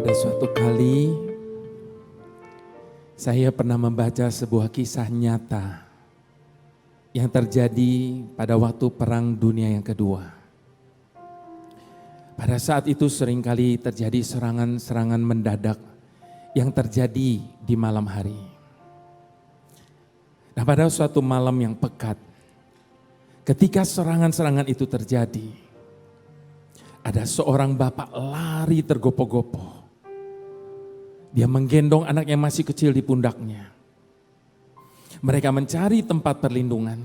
Pada suatu kali saya pernah membaca sebuah kisah nyata yang terjadi pada waktu Perang Dunia yang kedua. Pada saat itu seringkali terjadi serangan-serangan mendadak yang terjadi di malam hari. Nah, pada suatu malam yang pekat, ketika serangan-serangan itu terjadi, ada seorang bapak lari tergopoh-gopoh. Dia menggendong anak yang masih kecil di pundaknya. Mereka mencari tempat perlindungan.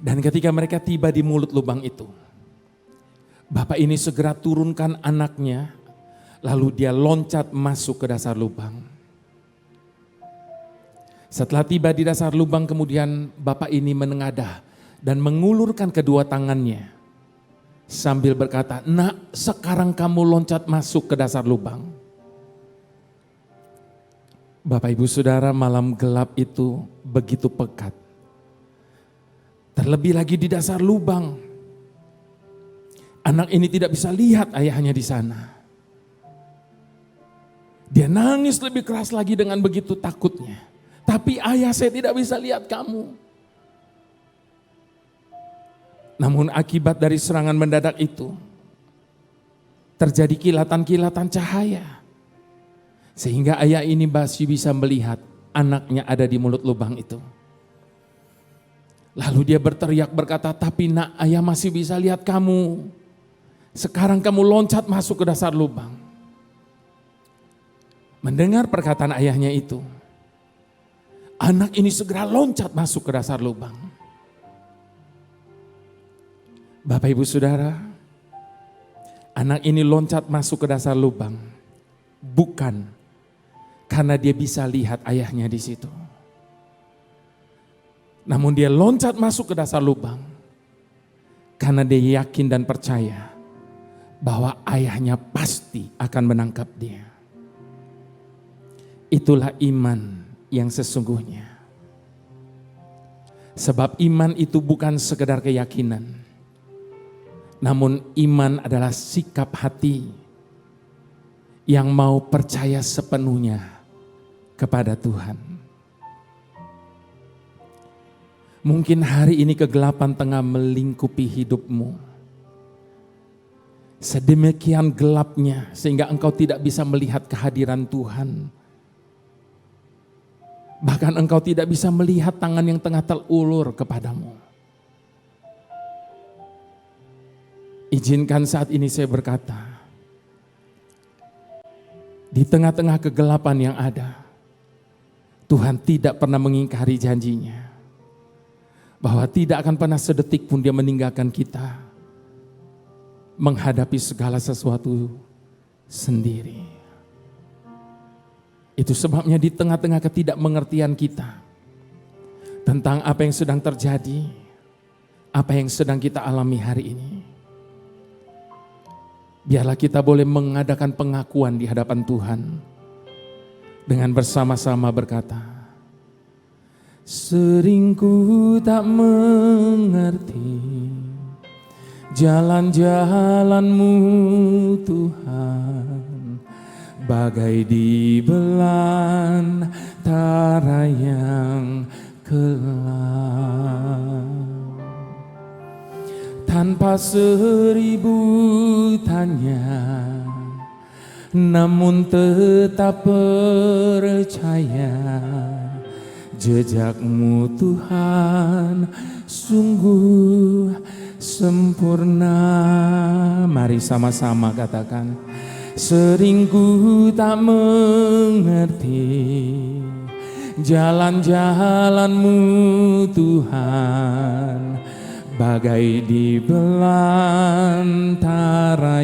Dan ketika mereka tiba di mulut lubang itu, bapak ini segera turunkan anaknya, lalu dia loncat masuk ke dasar lubang. Setelah tiba di dasar lubang, kemudian bapak ini menengadah dan mengulurkan kedua tangannya sambil berkata, "Nak, sekarang kamu loncat masuk ke dasar lubang." Bapak Ibu Saudara, malam gelap itu begitu pekat. Terlebih lagi di dasar lubang. Anak ini tidak bisa lihat ayahnya di sana. Dia nangis lebih keras lagi dengan begitu takutnya. "Tapi ayah, saya tidak bisa lihat kamu." Namun akibat dari serangan mendadak itu, terjadi kilatan-kilatan cahaya. Sehingga ayah ini masih bisa melihat anaknya ada di mulut lubang itu. Lalu dia berteriak berkata, "Tapi nak, ayah masih bisa lihat kamu. Sekarang kamu loncat masuk ke dasar lubang." Mendengar perkataan ayahnya itu, anak ini segera loncat masuk ke dasar lubang. Bapak Ibu Saudara, anak ini loncat masuk ke dasar lubang bukan karena dia bisa lihat ayahnya di situ. Namun dia loncat masuk ke dasar lubang karena dia yakin dan percaya bahwa ayahnya pasti akan menangkap dia. Itulah iman yang sesungguhnya. Sebab iman itu bukan sekedar keyakinan, namun iman adalah sikap hati yang mau percaya sepenuhnya kepada Tuhan. Mungkin hari ini kegelapan tengah melingkupi hidupmu. Sedemikian gelapnya sehingga engkau tidak bisa melihat kehadiran Tuhan. Bahkan engkau tidak bisa melihat tangan yang tengah terulur kepadamu. Izinkan saat ini saya berkata, di tengah-tengah kegelapan yang ada, Tuhan tidak pernah mengingkari janjinya. Bahwa tidak akan pernah sedetik pun dia meninggalkan kita menghadapi segala sesuatu sendiri. Itu sebabnya di tengah-tengah ketidakmengertian kita tentang apa yang sedang terjadi, apa yang sedang kita alami hari ini, biarlah kita boleh mengadakan pengakuan di hadapan Tuhan dengan bersama-sama berkata, "Sering ku tak mengerti jalan-jalan-Mu Tuhan, bagai di belantara yang gelap. Tanpa seribu tanya, namun tetap percaya, jejak-Mu Tuhan sungguh sempurna." Mari sama-sama katakan, "Sering ku tak mengerti jalan-jalan-Mu Tuhan, bagai di belantara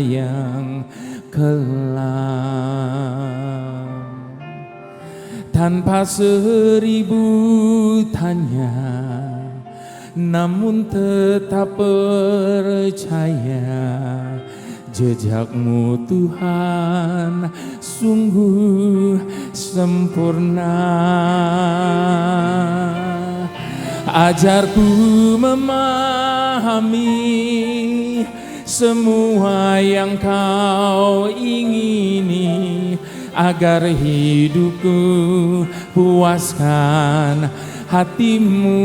yang gelap. Tanpa seribu tanya, namun tetap percaya, jejak-Mu Tuhan sungguh sempurna. Ajarku memahami semua yang kau ingini, agar hidupku puaskan hatimu.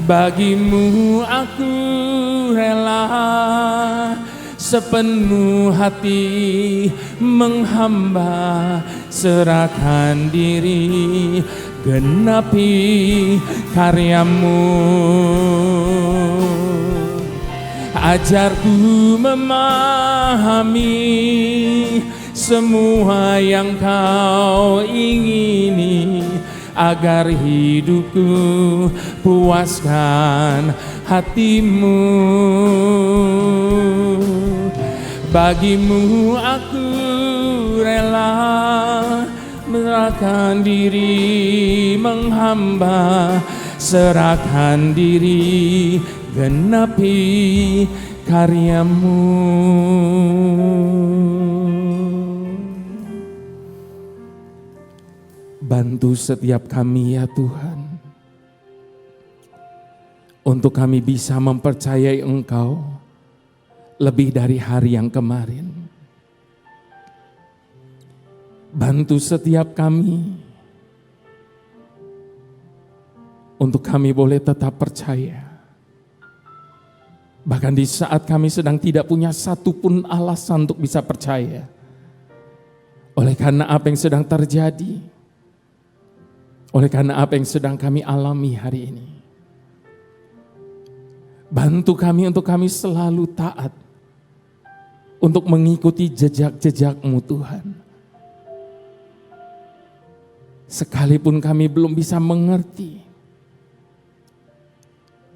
Bagimu aku rela sepenuh hati menghamba, serahkan diri, genapi karyamu. Ajarku memahami semua yang kau ingini, agar hidupku puaskan hatimu. Bagimu aku rela menyerahkan diri menghamba, serahkan diri, genapi karyamu. Bantu setiap kami ya Tuhan, untuk kami bisa mempercayai Engkau lebih dari hari yang kemarin. Bantu setiap kami, untuk kami boleh tetap percaya, bahkan di saat kami sedang tidak punya satupun alasan untuk bisa percaya, oleh karena apa yang sedang terjadi, oleh karena apa yang sedang kami alami hari ini. Bantu kami untuk kami selalu taat, untuk mengikuti jejak-jejak-Mu Tuhan. Sekalipun kami belum bisa mengerti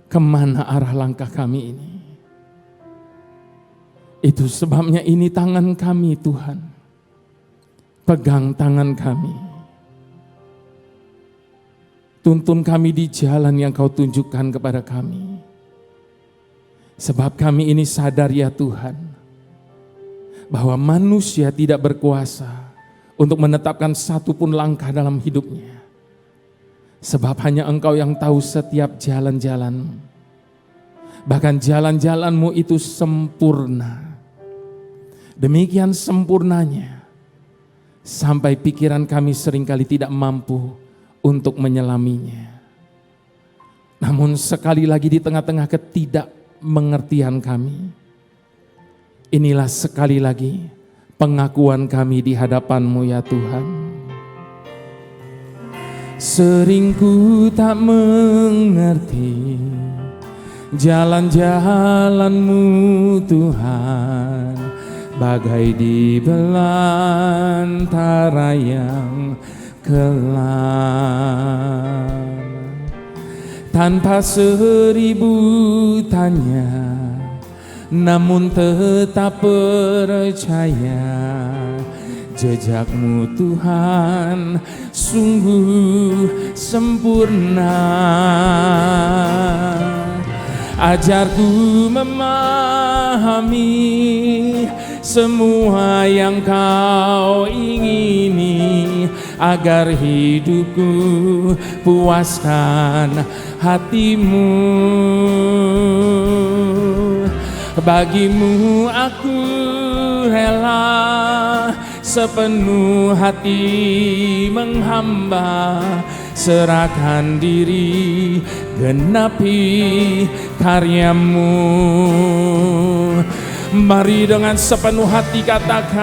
kemana arah langkah kami ini. Itu sebabnya ini tangan kami Tuhan. Pegang tangan kami. Tuntun kami di jalan yang Kau tunjukkan kepada kami. Sebab kami ini sadar ya Tuhan, bahwa manusia tidak berkuasa untuk menetapkan satupun langkah dalam hidupnya. Sebab hanya Engkau yang tahu setiap jalan-jalan. Bahkan jalan-jalan-Mu itu sempurna. Demikian sempurnanya, sampai pikiran kami seringkali tidak mampu untuk menyelaminya. Namun sekali lagi di tengah-tengah ketidakmengertian kami, inilah sekali lagi pengakuan kami di hadapan-Mu ya Tuhan. Sering ku tak mengerti jalan-jalan-Mu Tuhan, bagai di belantara yang kelam. Tanpa seribu tanya, namun tetap percaya, jejak-Mu Tuhan sungguh sempurna. Ajarku memahami semua yang Kau ingini, agar hidupku puaskan hati-Mu. Bagimu aku rela sepenuh hati menghamba, serahkan diri, genapi karyamu. Mari dengan sepenuh hati katakan,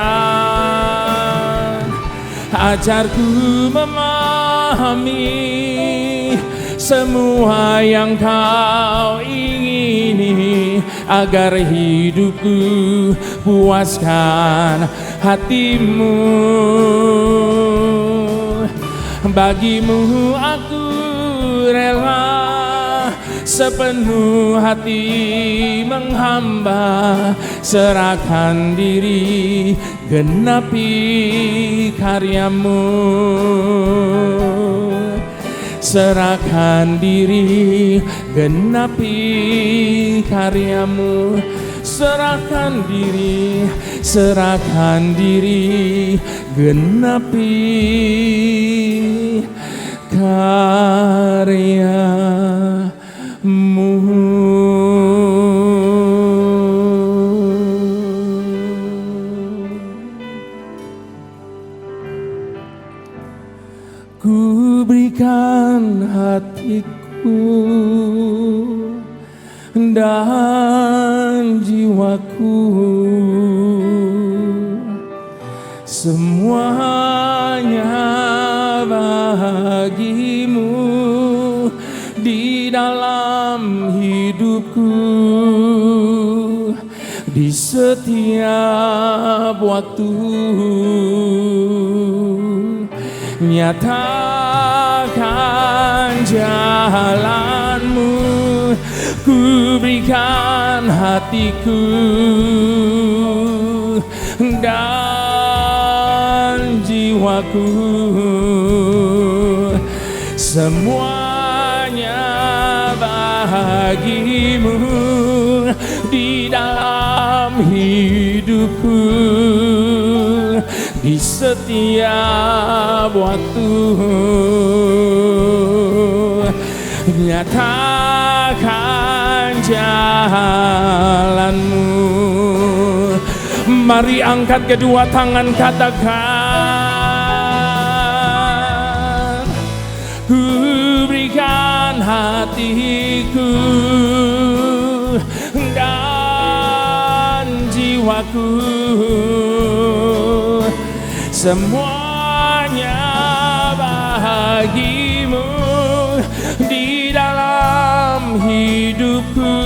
ajarku memahami semua yang Kau ingini, agar hidupku puaskan hati-Mu. Bagimu aku rela sepenuh hati menghamba, serahkan diri, genapi karyamu. Serahkan diri, genapi karyamu. Serahkan diri, serahkan diri, genapi karyamu. berikan hatiku dan jiwaku, semuanya bagimu di dalam hidupku, di setiap waktu. Nyatakan jalanmu, ku berikan hatiku dan jiwaku, semuanya bagimu di dalam hidupku, di setiap waktu. Nyatakan jalanmu. Mari angkat kedua tangan, katakan, ku berikan hatiku dan jiwaku, semuanya bagimu di dalam hidupku,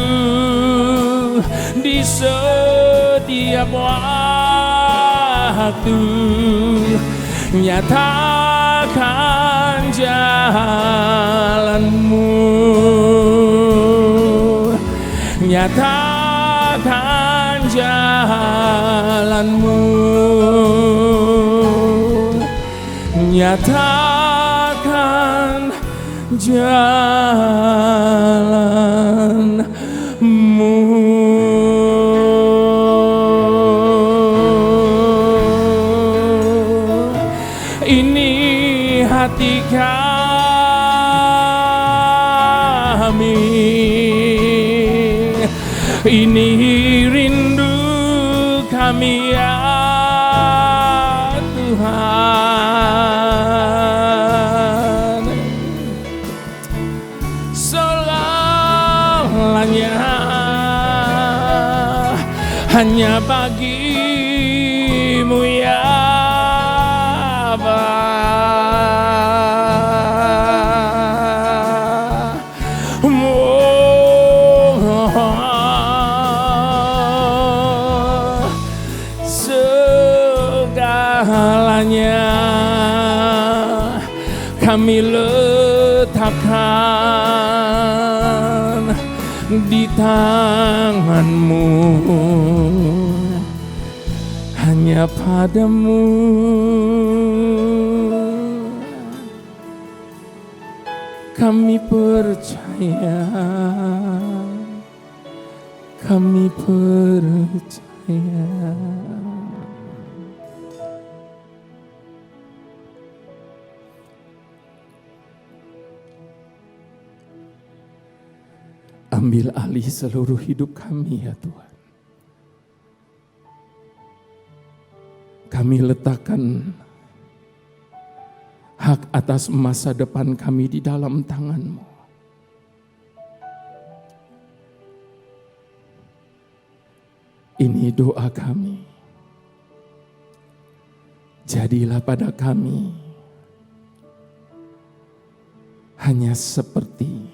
di setiap waktu. Nyatakan jalanmu, nyatakan jalanmu, nyatakan jalanmu. Ini hati kami, ini rindu kami ya Tuhan. Selamanya hanya bagimu ya Bapa. Segalanya kami letakkan di tanganmu, hanya padamu kami percaya, kami percaya. Ambil alih seluruh hidup kami ya Tuhan. Kami letakkan hak atas masa depan kami di dalam tangan-Mu. Ini doa kami. Jadilah pada kami hanya seperti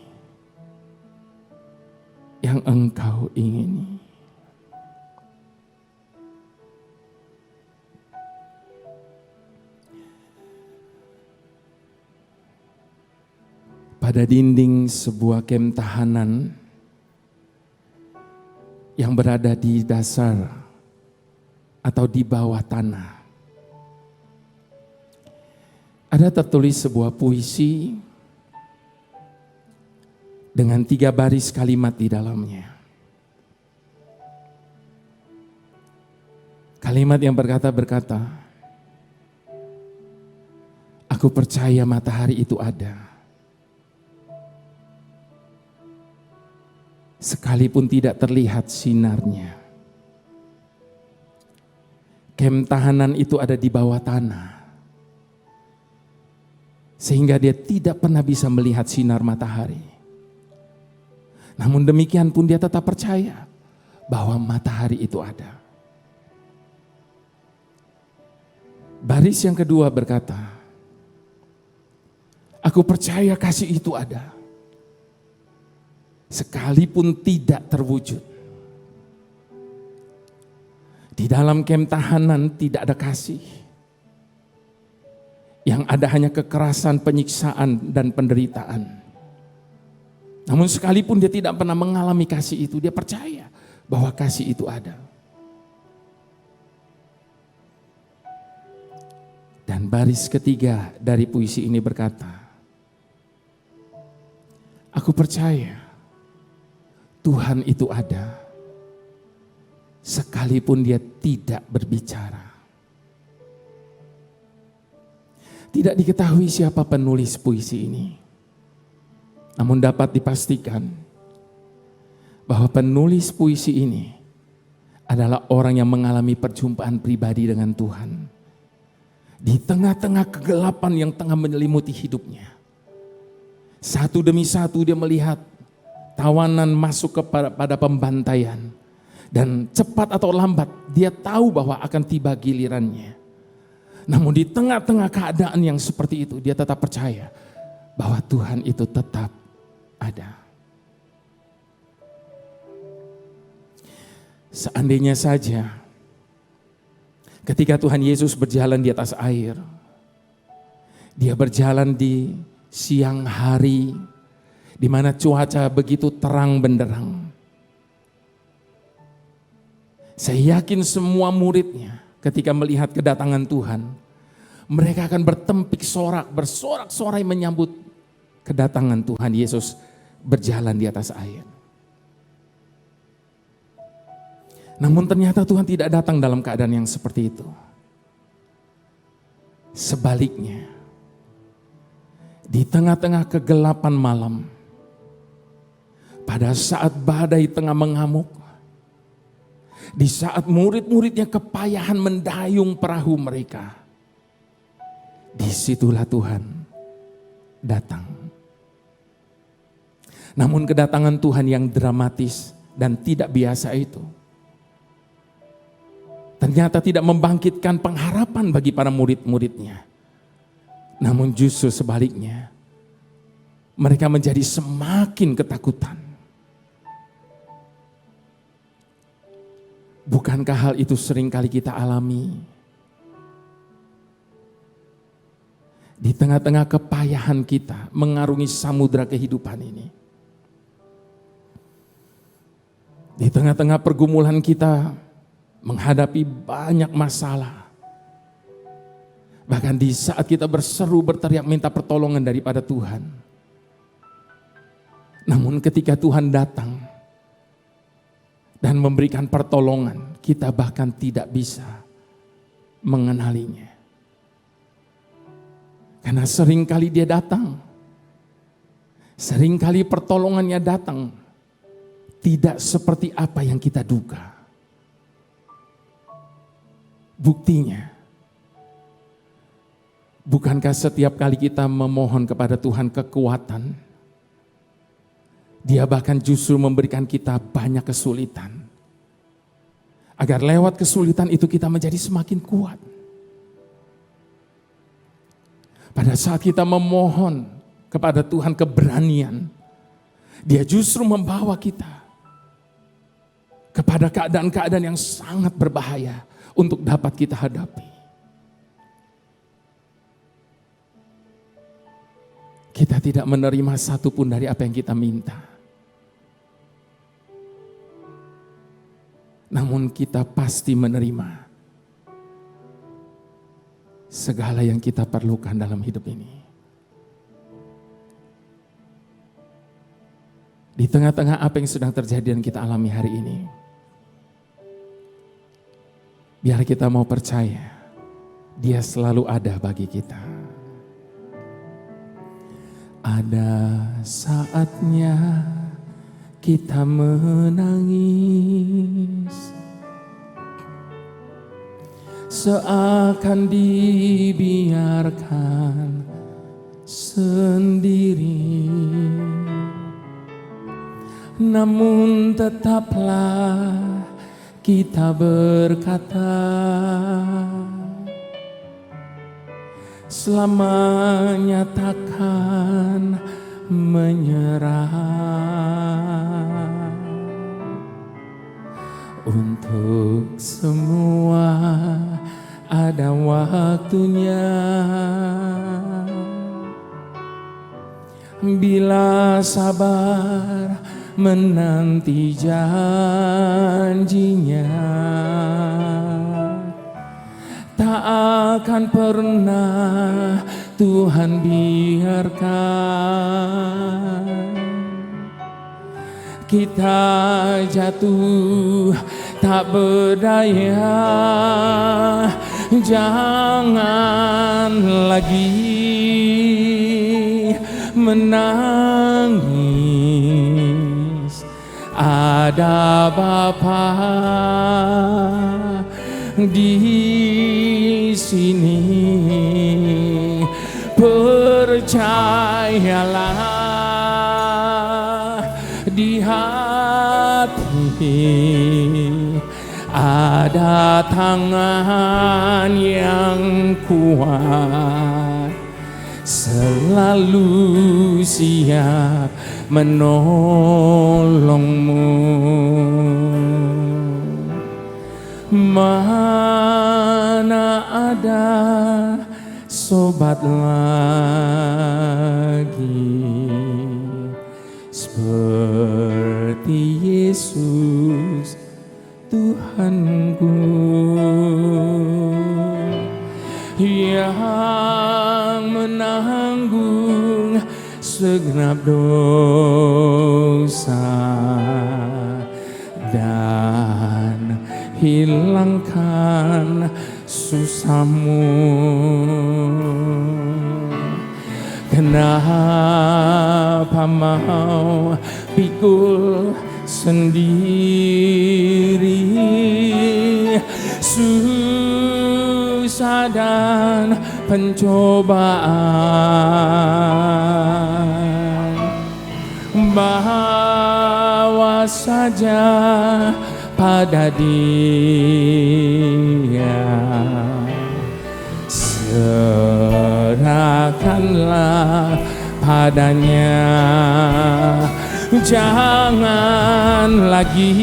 yang Engkau ingini. Pada dinding sebuah kem tahanan yang berada di dasar atau di bawah tanah, ada tertulis sebuah puisi dengan 3 baris kalimat di dalamnya. Kalimat yang berkata, aku percaya matahari itu ada, sekalipun tidak terlihat sinarnya. Kem tahanan itu ada di bawah tanah, sehingga dia tidak pernah bisa melihat sinar matahari. Namun demikian pun dia tetap percaya bahwa matahari itu ada. Baris yang kedua berkata, aku percaya kasih itu ada, sekalipun tidak terwujud. Di dalam kem tahanan tidak ada kasih. Yang ada hanya kekerasan, penyiksaan, dan penderitaan. Namun sekalipun dia tidak pernah mengalami kasih itu, dia percaya bahwa kasih itu ada. Dan baris ketiga dari puisi ini berkata, aku percaya Tuhan itu ada, sekalipun dia tidak berbicara. Tidak diketahui siapa penulis puisi ini, namun dapat dipastikan bahwa penulis puisi ini adalah orang yang mengalami perjumpaan pribadi dengan Tuhan. Di tengah-tengah kegelapan yang tengah menyelimuti hidupnya, satu demi satu dia melihat tawanan masuk kepada pembantaian. Dan cepat atau lambat dia tahu bahwa akan tiba gilirannya. Namun di tengah-tengah keadaan yang seperti itu dia tetap percaya bahwa Tuhan itu tetap ada. Seandainya saja ketika Tuhan Yesus berjalan di atas air, dia berjalan di siang hari di mana cuaca begitu terang benderang. Saya yakin semua muridnya ketika melihat kedatangan Tuhan, mereka akan bersorak-sorai menyambut kedatangan Tuhan Yesus berjalan di atas air. Namun ternyata Tuhan tidak datang dalam keadaan yang seperti itu. Sebaliknya, di tengah-tengah kegelapan malam, pada saat badai tengah mengamuk, di saat murid-muridnya kepayahan mendayung perahu mereka, disitulah Tuhan datang. Namun kedatangan Tuhan yang dramatis dan tidak biasa itu ternyata tidak membangkitkan pengharapan bagi para murid-muridnya. Namun justru sebaliknya, mereka menjadi semakin ketakutan. Bukankah hal itu seringkali kita alami? Di tengah-tengah kepayahan kita mengarungi samudera kehidupan ini. Di tengah-tengah pergumulan kita menghadapi banyak masalah. Bahkan di saat kita berseru berteriak minta pertolongan daripada Tuhan. Namun ketika Tuhan datang dan memberikan pertolongan, kita bahkan tidak bisa mengenalinya. Karena seringkali dia datang, seringkali pertolongannya datang, tidak seperti apa yang kita duga. Buktinya, bukankah setiap kali kita memohon kepada Tuhan kekuatan, Dia bahkan justru memberikan kita banyak kesulitan. Agar lewat kesulitan itu kita menjadi semakin kuat. Pada saat kita memohon kepada Tuhan keberanian, Dia justru membawa kita kepada keadaan-keadaan yang sangat berbahaya untuk dapat kita hadapi. Kita tidak menerima satupun dari apa yang kita minta. Namun kita pasti menerima segala yang kita perlukan dalam hidup ini. Di tengah-tengah apa yang sedang terjadi dan kita alami hari ini, biar kita mau percaya, Dia selalu ada bagi kita. Ada saatnya kita menangis, seakan dibiarkan sendiri, namun tetaplah kita berkata, selamanya takkan menyerah. Untuk semua ada waktunya. Bila sabar menanti janjinya, tak akan pernah Tuhan biarkan kita jatuh tak berdaya. Jangan lagi menangis, ada Bapa di sini. Percayalah, di hati ada tangan yang kuat, selalu siap menolongmu. Mana ada sobat lagi seperti Yesus Tuhanku, yang menanggung segenap dosa dan hilangkan susahmu. Kenapa mau pikul sendiri susah dan pencobaan? Bawa saja pada Dia, serahkanlah padanya. Jangan lagi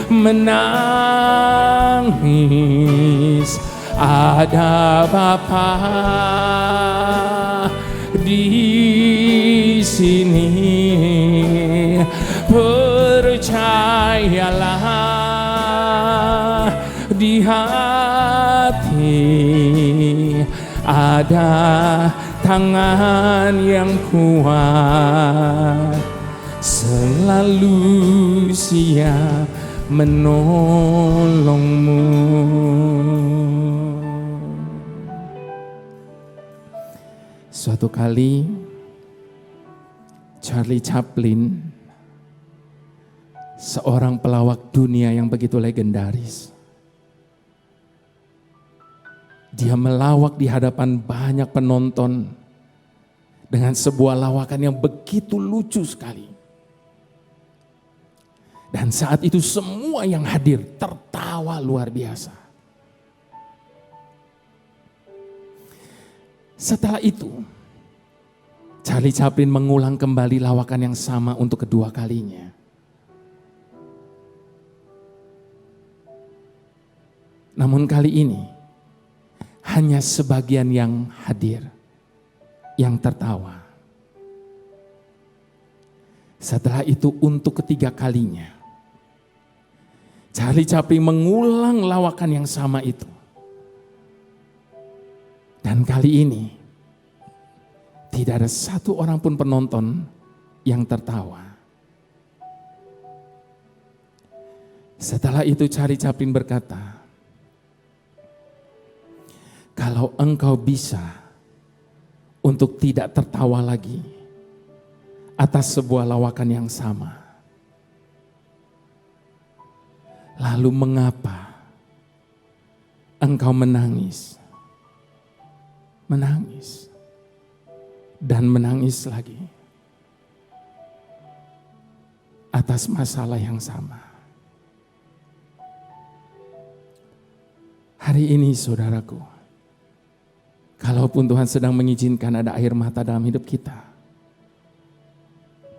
menangis, ada Bapa di sini. Percayalah, di hati ada tangan yang kuat, selalu siap menolongmu. Suatu kali Charlie Chaplin, seorang pelawak dunia yang begitu legendaris, dia melawak di hadapan banyak penonton dengan sebuah lawakan yang begitu lucu sekali. Dan saat itu semua yang hadir tertawa luar biasa. Setelah itu, Charlie Chaplin mengulang kembali lawakan yang sama untuk kedua kalinya. Namun kali ini, hanya sebagian yang hadir, yang tertawa. Setelah itu untuk ketiga kalinya, Charlie Chaplin mengulang lawakan yang sama itu. Dan kali ini, tidak ada satu orang pun penonton yang tertawa. Setelah itu Charlie Chaplin berkata, kalau engkau bisa untuk tidak tertawa lagi atas sebuah lawakan yang sama, lalu mengapa engkau menangis? Menangis. dan menangis lagi atas masalah yang sama. Hari ini saudaraku, kalaupun Tuhan sedang mengizinkan ada air mata dalam hidup kita,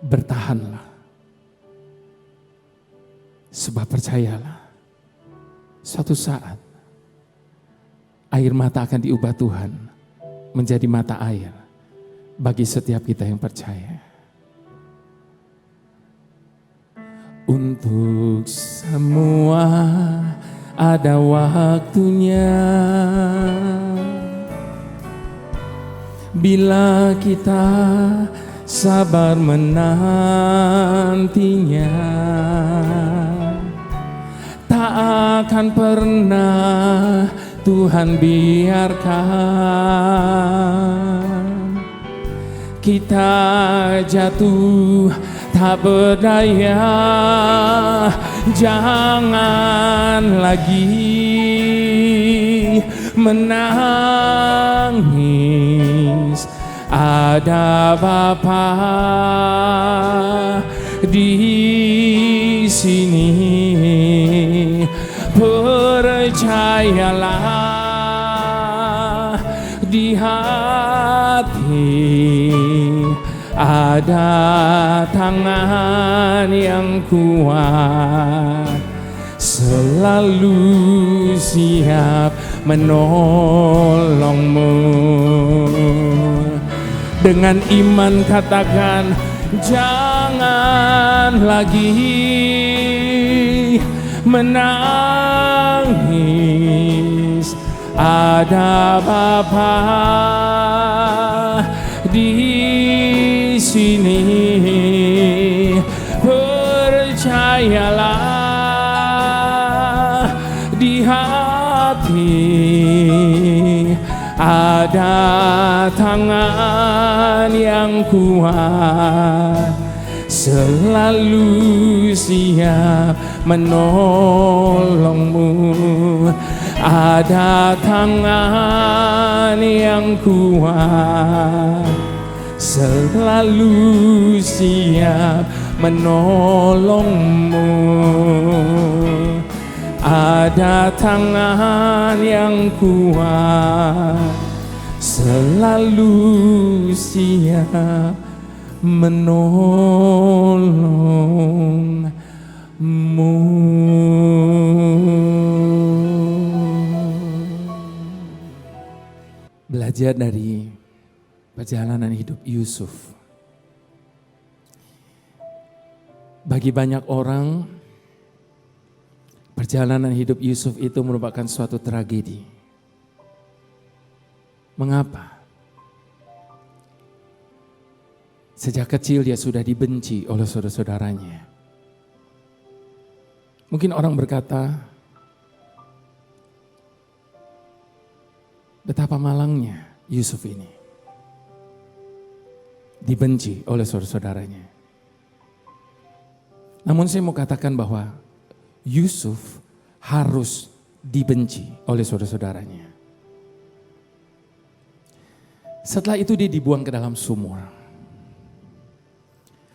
bertahanlah. Sebab percayalah, suatu saat air mata akan diubah Tuhan menjadi mata air bagi setiap kita yang percaya. Untuk semua ada waktunya. Bila kita sabar menantinya, tak akan pernah Tuhan biarkan kita jatuh tak berdaya. Jangan lagi menangis, ada Bapa di sini. Percayalah, di hati ada tangan yang kuat, selalu siap menolongmu. Dengan iman katakan, jangan lagi menangis, ada Bapa di sini. Percayalah, di hati ada tangan yang kuat, selalu siap menolongmu. Ada tangan yang kuat, selalu siap menolongmu. Ada tangan yang kuat, selalu siap menolongmu. Belajar dari perjalanan hidup Yusuf. Bagi banyak orang, perjalanan hidup Yusuf itu merupakan suatu tragedi. Mengapa? Sejak kecil dia sudah dibenci oleh saudara-saudaranya. Mungkin orang berkata, betapa malangnya Yusuf ini. Dibenci oleh saudara-saudaranya. Namun saya mau katakan bahwa Yusuf harus dibenci oleh saudara-saudaranya. Setelah itu dia dibuang ke dalam sumur.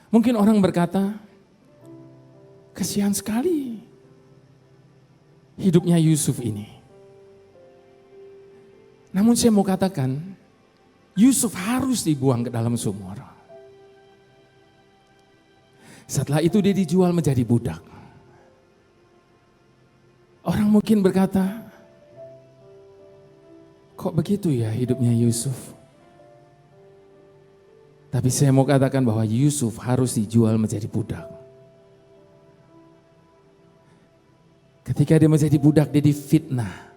Mungkin orang berkata, kasihan sekali hidupnya Yusuf ini. Namun saya mau katakan, Yusuf harus dibuang ke dalam sumur. Setelah itu dia dijual menjadi budak. Orang mungkin berkata, kok begitu ya hidupnya Yusuf? Tapi saya mau katakan bahwa Yusuf harus dijual menjadi budak. Ketika dia menjadi budak, dia difitnah.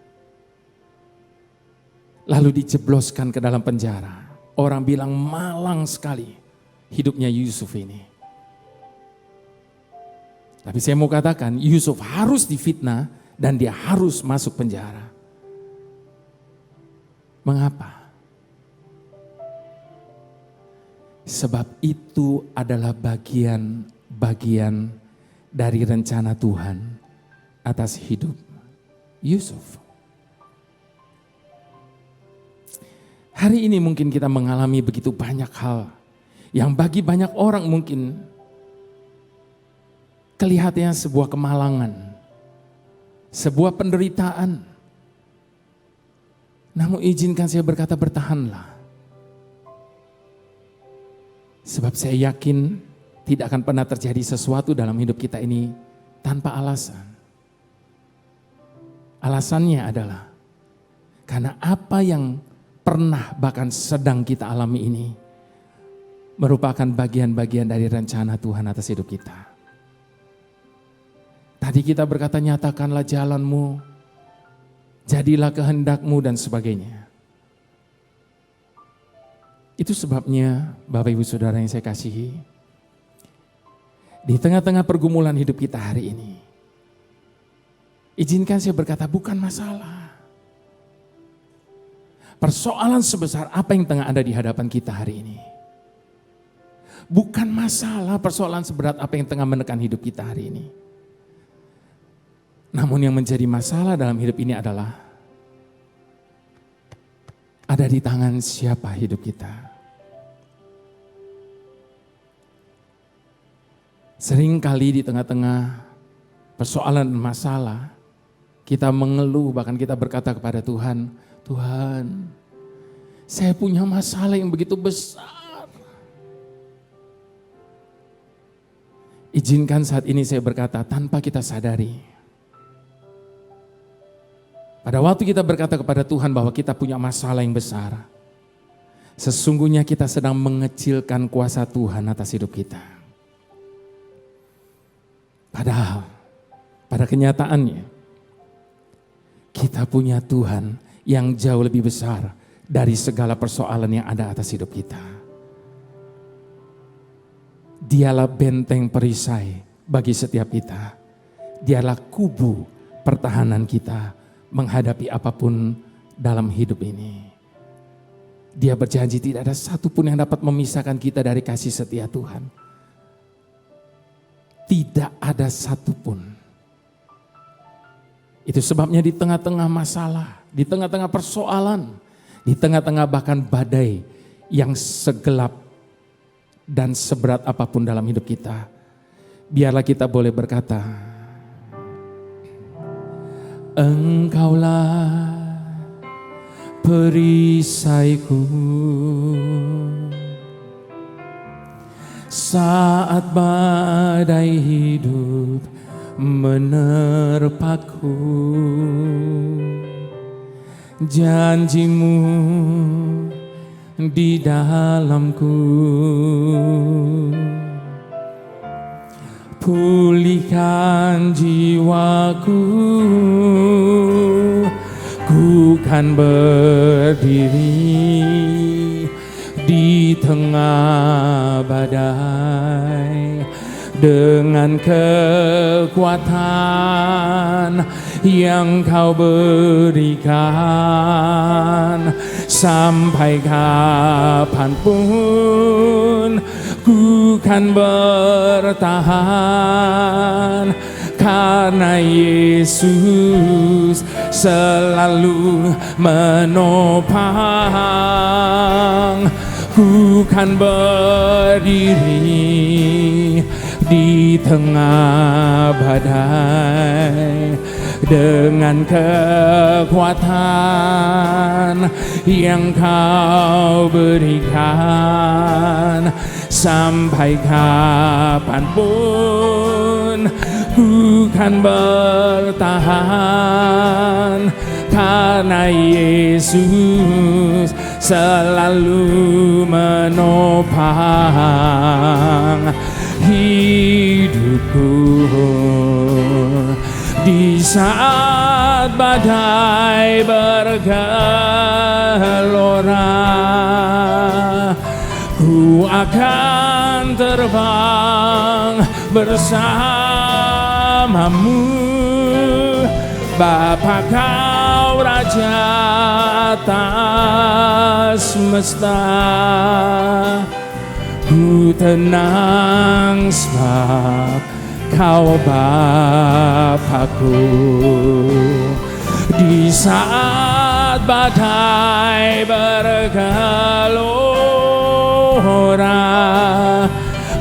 Lalu dijebloskan ke dalam penjara. Orang bilang malang sekali hidupnya Yusuf ini. Tapi saya mau katakan Yusuf harus difitnah dan dia harus masuk penjara. Mengapa? Sebab itu adalah bagian dari rencana Tuhan atas hidup Yusuf. Hari ini mungkin kita mengalami begitu banyak hal yang bagi banyak orang mungkin kelihatannya sebuah kemalangan, sebuah penderitaan. Namun izinkan saya berkata, bertahanlah. Sebab saya yakin tidak akan pernah terjadi sesuatu dalam hidup kita ini tanpa alasan. Alasannya adalah karena apa yang pernah bahkan sedang kita alami ini merupakan bagian-bagian dari rencana Tuhan atas hidup kita. Tadi kita berkata, nyatakanlah jalanmu, jadilah kehendakmu dan sebagainya. Itu sebabnya Bapak Ibu Saudara yang saya kasihi, di tengah-tengah pergumulan hidup kita hari ini, izinkan saya berkata, bukan masalah. Persoalan sebesar apa yang tengah ada di hadapan kita hari ini. Bukan masalah persoalan seberat apa yang tengah menekan hidup kita hari ini. Namun yang menjadi masalah dalam hidup ini adalah ada di tangan siapa hidup kita. Seringkali di tengah-tengah persoalan dan masalah, kita mengeluh, bahkan kita berkata kepada Tuhan, Tuhan, saya punya masalah yang begitu besar. Izinkan saat ini saya berkata tanpa kita sadari. Pada waktu kita berkata kepada Tuhan bahwa kita punya masalah yang besar, sesungguhnya kita sedang mengecilkan kuasa Tuhan atas hidup kita. Padahal pada kenyataannya kita punya Tuhan yang jauh lebih besar dari segala persoalan yang ada atas hidup kita. Dialah benteng perisai bagi setiap kita. Dialah kubu pertahanan kita menghadapi apapun dalam hidup ini. Dia berjanji tidak ada satupun yang dapat memisahkan kita dari kasih setia Tuhan. Tidak ada satupun. Itu sebabnya di tengah-tengah masalah, di tengah-tengah persoalan, di tengah-tengah bahkan badai yang segelap dan seberat apapun dalam hidup kita, biarlah kita boleh berkata, Engkaulah perisaiku saat badai hidup menerpaku. Janjimu di dalamku, pulihkan jiwaku. Ku kan berdiri di tengah badai dengan kekuatan yang Kau berikan. Sampai kapanpun ku kan bertahan, karena Yesus selalu menopang. Ku kan berdiri di tengah badai dengan kekuatan yang Kau berikan. Sampai kapanpun ku kan bertahan, karena Yesus selalu menopang hidupku. Di saat badai bergelora, ku akan terbang bersamamu. Bapa, Kau Raja atas semesta. Ku tenang sebab Kau Bapakku. Di saat saat badai bergelora,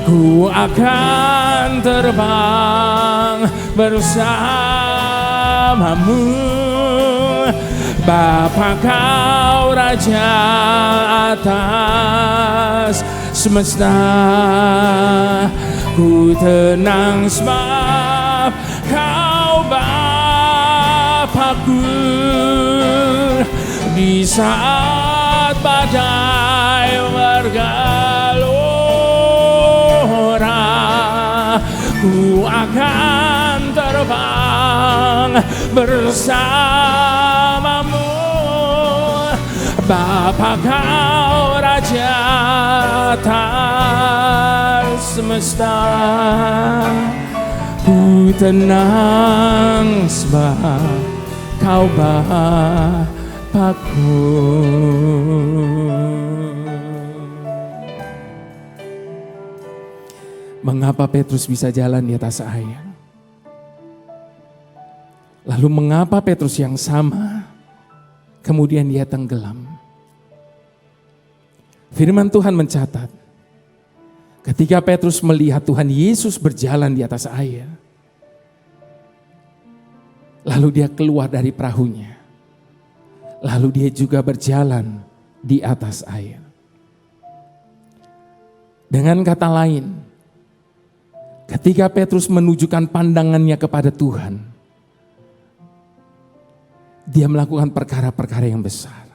ku akan terbang bersamamu. Bapa kau Raja atas semesta, ku tenang sebab kau Bapakku. Di saat badai bergelora, ku akan terbang bersamamu. Bapa kau Raja atas semesta, ku tenang sebab kau Bapakku. Mengapa Petrus bisa jalan di atas air? Lalu mengapa Petrus yang sama kemudian dia tenggelam? Firman Tuhan mencatat, ketika Petrus melihat Tuhan Yesus berjalan di atas air, lalu dia keluar dari perahunya, lalu dia juga berjalan di atas air. Dengan kata lain, ketika Petrus menunjukkan pandangannya kepada Tuhan, dia melakukan perkara-perkara yang besar.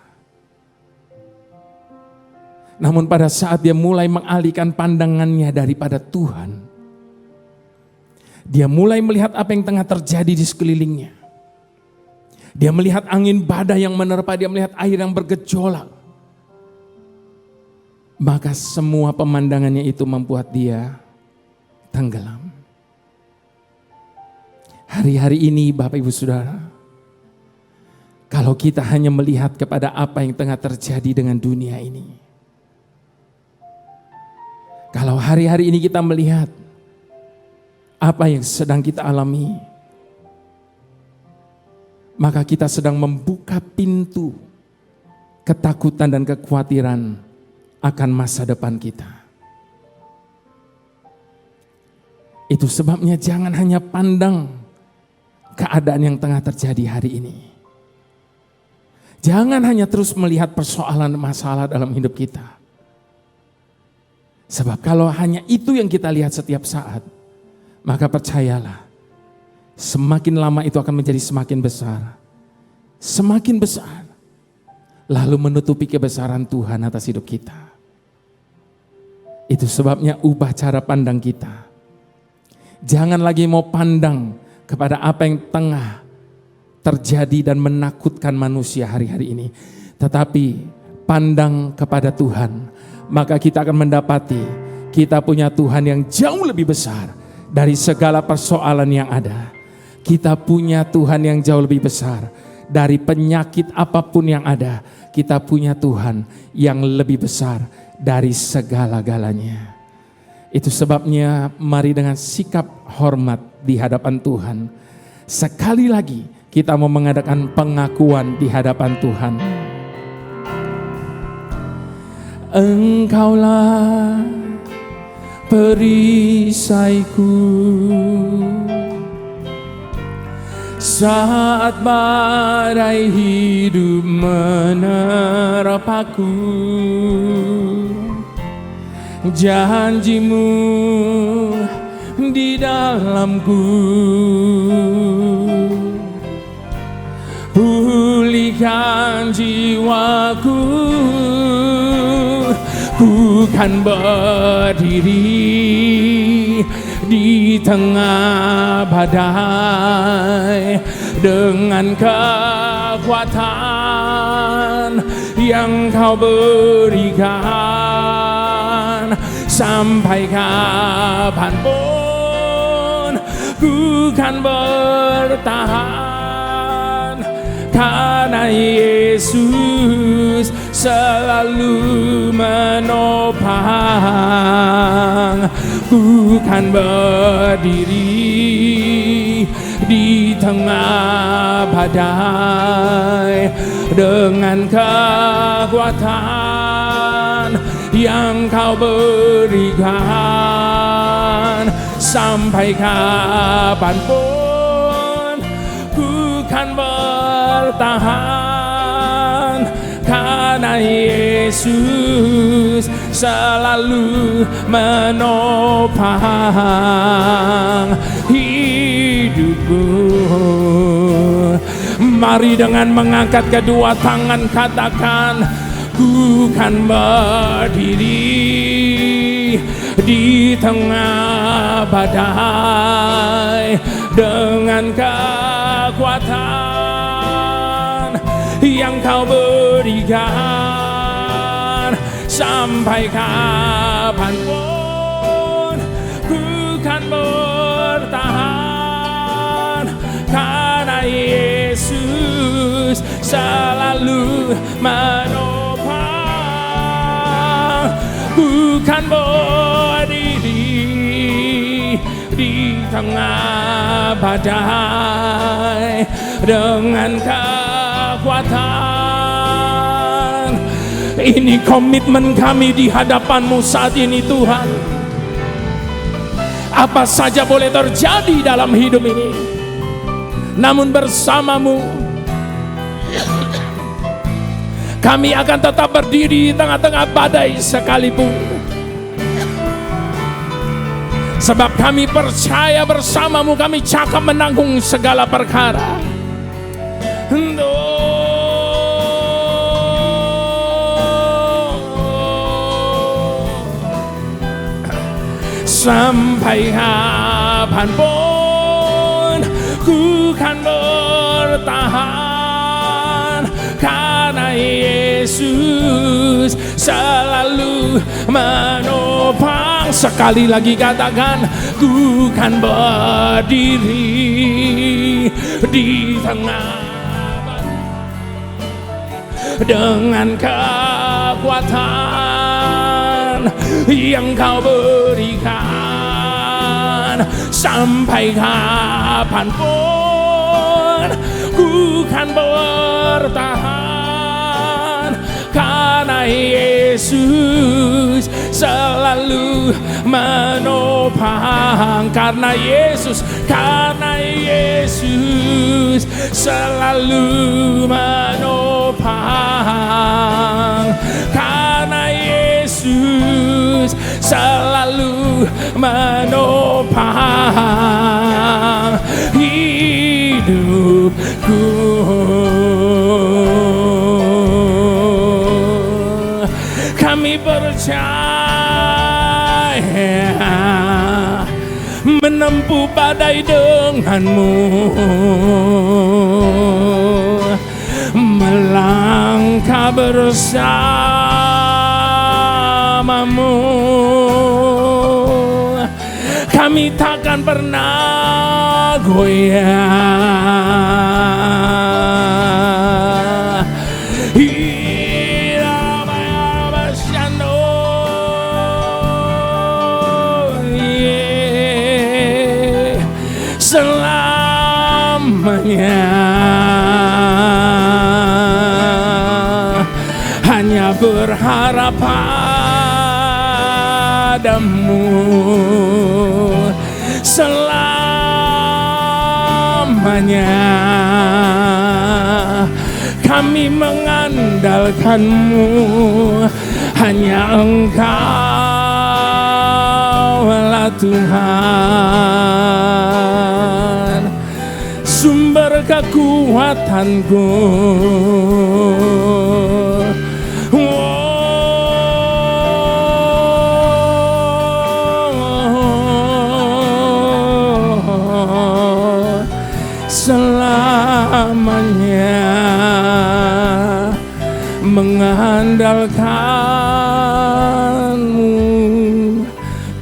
Namun pada saat dia mulai mengalihkan pandangannya daripada Tuhan, dia mulai melihat apa yang tengah terjadi di sekelilingnya. Dia melihat angin badai yang menerpa, dia melihat air yang bergejolak. Maka semua pemandangannya itu membuat dia tenggelam. Hari-hari ini Bapak Ibu Saudara, kalau kita hanya melihat kepada apa yang tengah terjadi dengan dunia ini, kalau hari-hari ini kita melihat apa yang sedang kita alami, maka kita sedang membuka pintu ketakutan dan kekhawatiran akan masa depan kita. Itu sebabnya jangan hanya pandang keadaan yang tengah terjadi hari ini. Jangan hanya terus melihat persoalan masalah dalam hidup kita. Sebab kalau hanya itu yang kita lihat setiap saat, maka percayalah, semakin lama itu akan menjadi semakin besar. Semakin besar. Lalu menutupi kebesaran Tuhan atas hidup kita. Itu sebabnya ubah cara pandang kita. Jangan lagi mau pandang kepada apa yang tengah terjadi dan menakutkan manusia hari-hari ini. Tetapi pandang kepada Tuhan. Maka kita akan mendapati kita punya Tuhan yang jauh lebih besar dari segala persoalan yang ada. Kita punya Tuhan yang jauh lebih besar dari penyakit apapun yang ada. Kita punya Tuhan yang lebih besar dari segala-galanya. Itu sebabnya mari dengan sikap hormat di hadapan Tuhan, sekali lagi kita mau mengadakan pengakuan di hadapan Tuhan. Engkaulah perisaiku saat badai hidup menerpaku. Janjimu di dalamku, pulihkan jiwaku. Ku kan berdiri di tengah badai dengan kekuatan yang Kau berikan. Sampai kapanpun ku kan bertahan, karena Yesus selalu menopang. Ku kan berdiri di tengah badai, dengan kekuatan yang Kau berikan. Sampai kapanpun ku kan bertahan, karena Yesus selalu menopang hidupku. Mari dengan mengangkat kedua tangan katakan, ku kan berdiri di tengah badai, dengan kekuatan yang Kau berikan. Sampai kapanpun ku kan bertahan, karena Yesus selalu menopang. Ku kan berdiri di tengah badai, dengan kekuatan. Ini komitmen kami di hadapan-Mu saat ini Tuhan. Apa saja boleh terjadi dalam hidup ini, namun bersama-Mu kami akan tetap berdiri di tengah-tengah badai sekalipun. Sebab kami percaya bersama-Mu kami cakap menanggung segala perkara. Sampai kapanpun ku kan bertahan, karena Yesus selalu menopang. Sekali lagi katakan, ku kan berdiri di tengah dengan kekuatan yang Kau berikan. Sampai kapanpun ku kan bertahan, karena Yesus selalu menopang. Karena Yesus selalu menopang. Karena Yesus selalu menopang hidupku. Kami percaya menempuh badai dengan-Mu, melangkah bersama-Mu. Kami takkan pernah goyah. Selamanya hanya berharap padamu. Selamanya kami mengandalkan-Mu, hanya Engkau-lah Tuhan, sumber kekuatanku. Selamanya mengandalkan-Mu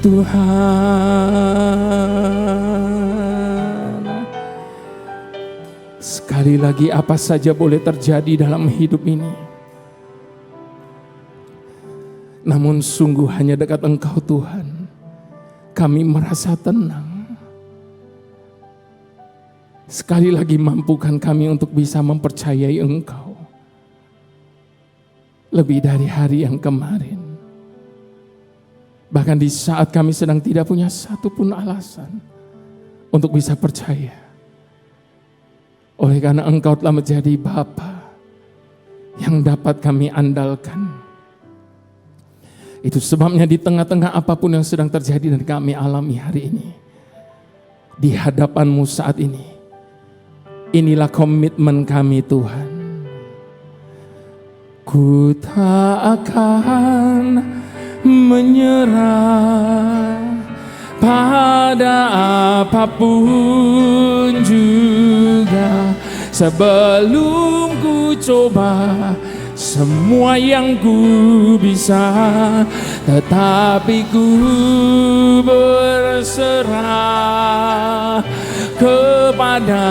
Tuhan. Sekali lagi, apa saja boleh terjadi dalam hidup ini, namun sungguh hanya dekat Engkau Tuhan kami merasa tenang. Sekali lagi mampukan kami untuk bisa mempercayai Engkau lebih dari hari yang kemarin. Bahkan di saat kami sedang tidak punya satupun alasan untuk bisa percaya. Oleh karena Engkau telah menjadi Bapa yang dapat kami andalkan. Itu sebabnya di tengah-tengah apapun yang sedang terjadi dan kami alami hari ini, di hadapan-Mu saat ini, inilah komitmen kami Tuhan. Ku tak akan menyerah pada apapun juga, sebelum ku coba semua yang ku bisa, tetapi ku berserah kepada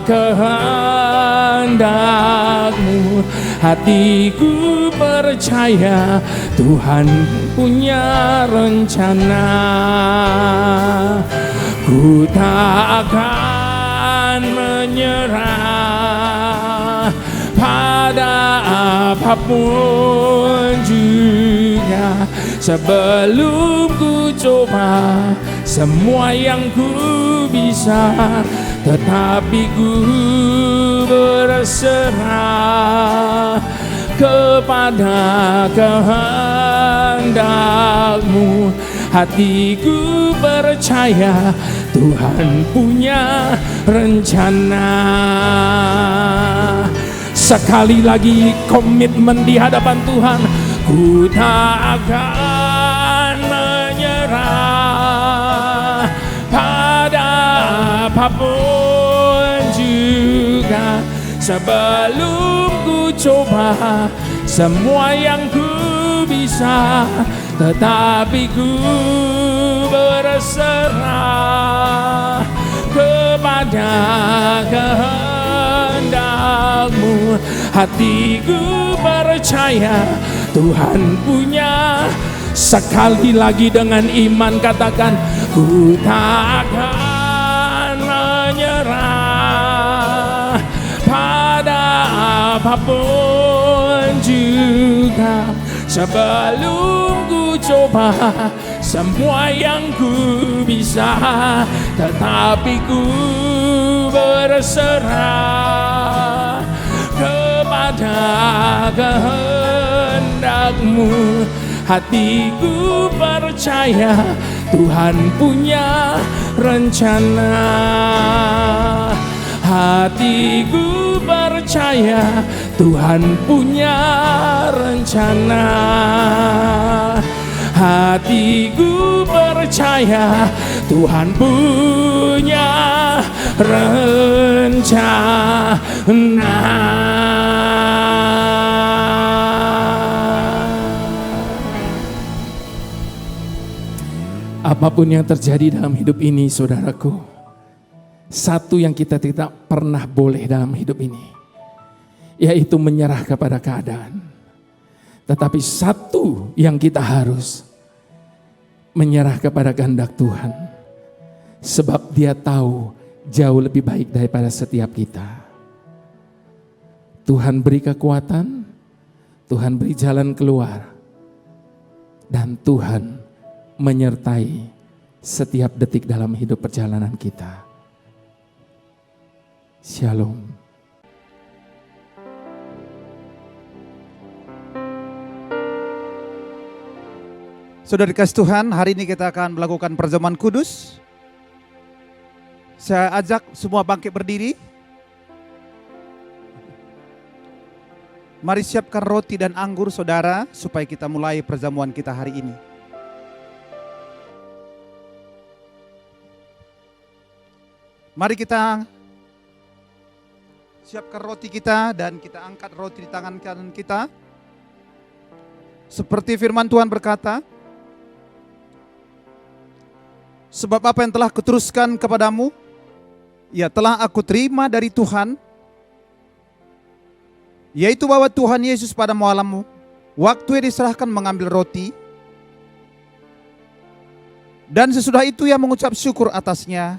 kehendak-Mu. Hatiku percaya Tuhan punya rencana. Ku tak akan menyerah pada apapun juga, sebelum ku coba semua yang ku bisa, tetapi ku berserah kepada kehendak-Mu. Hatiku percaya Tuhan punya rencana. Sekali lagi komitmen di hadapan Tuhan, ku tak akan menyerah pada apapun juga, sebelum ku coba semua yang ku bisa, tetapi ku berserah kepada kehendak-Mu. Hatiku percaya Tuhan punya. Sekali lagi dengan iman katakan, ku tak akan menyerah pada apapun juga, sebelum ku coba semua yang ku bisa, tetapi ku berserah kepada kehendak-Mu. Hatiku percaya Tuhan punya rencana. Hatiku percaya Tuhan punya rencana. Hatiku percaya Tuhan punya rencana. Apapun yang terjadi dalam hidup ini, saudaraku, satu yang kita tidak pernah boleh dalam hidup ini, yaitu menyerah kepada keadaan. Tetapi satu yang kita harus menyerah kepada kehendak Tuhan, sebab Dia tahu jauh lebih baik daripada setiap kita. Tuhan beri kekuatan, Tuhan beri jalan keluar, dan Tuhan menyertai setiap detik dalam hidup perjalanan kita. Shalom. Saudara dikasih Tuhan, hari ini kita akan melakukan perjamuan kudus. Saya ajak semua bangkit berdiri. Mari siapkan roti dan anggur saudara, supaya kita mulai perjamuan kita hari ini. Mari kita siapkan roti kita dan kita angkat roti di tangan kanan kita. Seperti firman Tuhan berkata, sebab apa yang telah kuteruskan kepadamu, ya telah aku terima dari Tuhan, yaitu bahwa Tuhan Yesus pada malam waktu ia diserahkan mengambil roti, dan sesudah itu ia mengucap syukur atasnya,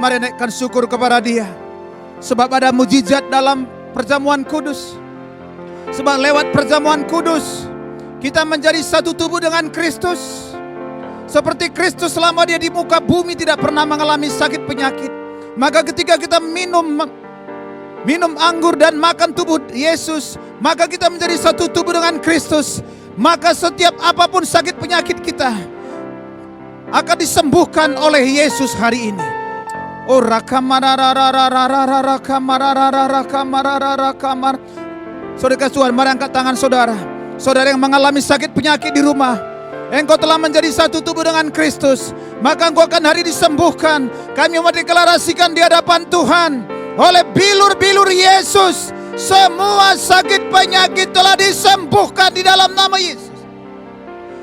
Mari naikkan syukur kepada Dia. Sebab ada mujizat dalam perjamuan kudus. Sebab lewat perjamuan kudus kita menjadi satu tubuh dengan Kristus. Seperti Kristus selama Dia di muka bumi tidak pernah mengalami sakit penyakit. Maka ketika kita minum anggur dan makan tubuh Yesus, maka kita menjadi satu tubuh dengan Kristus. Maka setiap apapun sakit penyakit kita akan disembuhkan oleh Yesus hari ini. Oh Saudara Tuhan, mari angkat tangan saudara. Saudara yang mengalami sakit penyakit di rumah, engkau telah menjadi satu tubuh dengan Kristus, maka engkau akan hari disembuhkan. Kami mau deklarasikan di hadapan Tuhan, oleh bilur-bilur Yesus, semua sakit penyakit telah disembuhkan di dalam nama Yesus.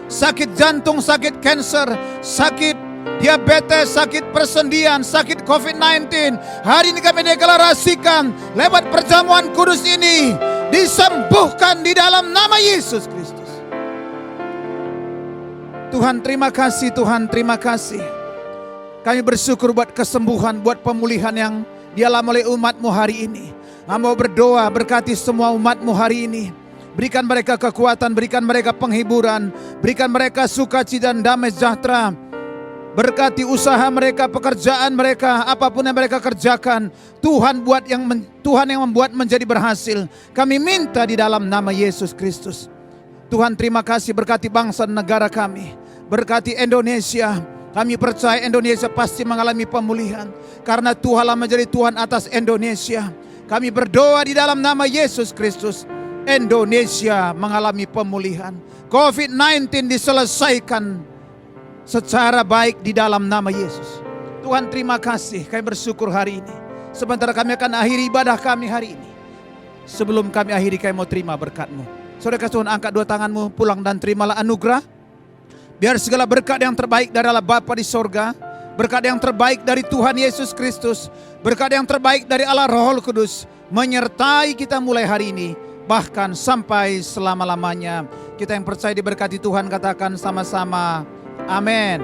Sakit jantung, sakit kanker, sakit diabetes, sakit persendian, sakit COVID-19, hari ini kami deklarasikan lewat perjamuan kudus ini disembuhkan di dalam nama Yesus Kristus. Tuhan terima kasih, Tuhan terima kasih. Kami bersyukur buat kesembuhan, buat pemulihan yang dialami oleh umat-Mu hari ini. Hamba berdoa berkati semua umat-Mu hari ini. Berikan mereka kekuatan, berikan mereka penghiburan, berikan mereka sukacita dan damai sejahtera. Berkati usaha mereka, pekerjaan mereka, apapun yang mereka kerjakan, Tuhan yang membuat menjadi berhasil. Kami minta di dalam nama Yesus Kristus. Tuhan terima kasih, berkati bangsa dan negara kami, berkati Indonesia. Kami percaya Indonesia pasti mengalami pemulihan, karena Tuhanlah menjadi Tuhan atas Indonesia. Kami berdoa di dalam nama Yesus Kristus, Indonesia mengalami pemulihan. COVID-19 diselesaikan secara baik di dalam nama Yesus. Tuhan terima kasih, kami bersyukur hari ini. Sebentar kami akan akhiri ibadah kami hari ini. Sebelum kami akhiri, kami mau terima berkat-Mu. Saudara Tuhan, angkat dua tanganmu, pulang dan terimalah anugerah. Biar segala berkat yang terbaik dari Allah Bapa di sorga, berkat yang terbaik dari Tuhan Yesus Kristus, berkat yang terbaik dari Allah Roh Kudus menyertai kita mulai hari ini, bahkan sampai selama-lamanya. Kita yang percaya diberkati Tuhan katakan sama-sama, amin.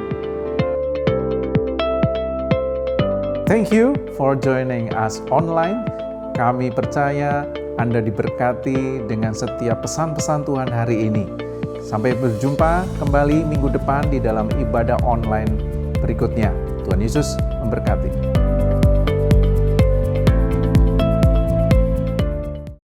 Thank you for joining us online. Kami percaya Anda diberkati dengan setiap pesan-pesan Tuhan hari ini. Sampai berjumpa kembali minggu depan di dalam ibadah online berikutnya. Tuhan Yesus memberkati.